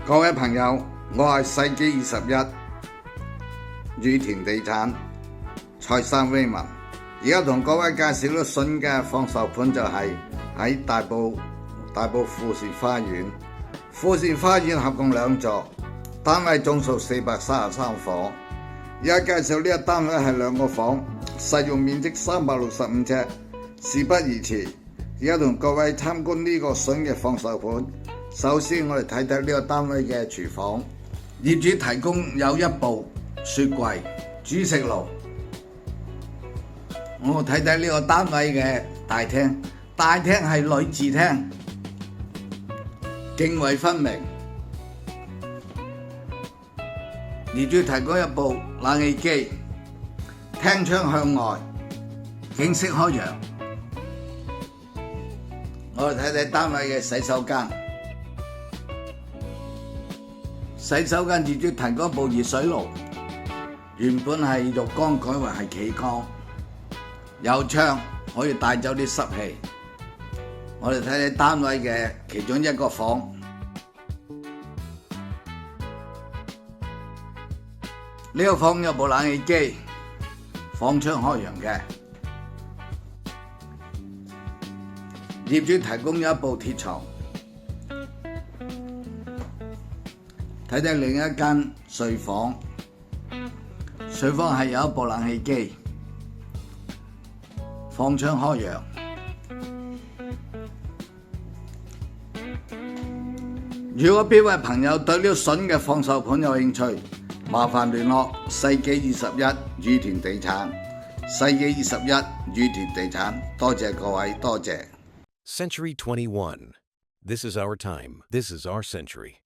各位朋友，我係世紀21羽田地產蔡生威文，而家同各位介紹到新嘅放售盤就係喺大埔富士花園。富士花園合共2座，單位總數433房。而家介紹呢個單位係2個房，實用面積365尺。事不宜遲，而家同各位參觀呢個新嘅放售盤。首先我哋睇睇呢個單位嘅廚房，業主提供有1部雪櫃、煮食爐。我睇睇呢個單位嘅大廳，大廳係女字廳，涇渭分明。業主提供1部冷氣機，廳窗向外，景色開揚。我哋睇睇單位嘅洗手間。洗手間業主提供1部熱水爐，原本係浴缸改為係企缸，有窗可以帶走啲濕氣。我哋睇睇單位嘅其中1個房，呢個房有部冷氣機，房窗開揚嘅。業主提供咗1部鐵床。睇睇另一間睡房，睡房係有1部冷氣機，房窗開揚。如果邊位朋友對呢個新嘅放售盤有興趣，麻煩聯絡世紀21羽田地產。世紀21羽田地產，多謝各位，多謝。Century 21. This is our time. This is our century.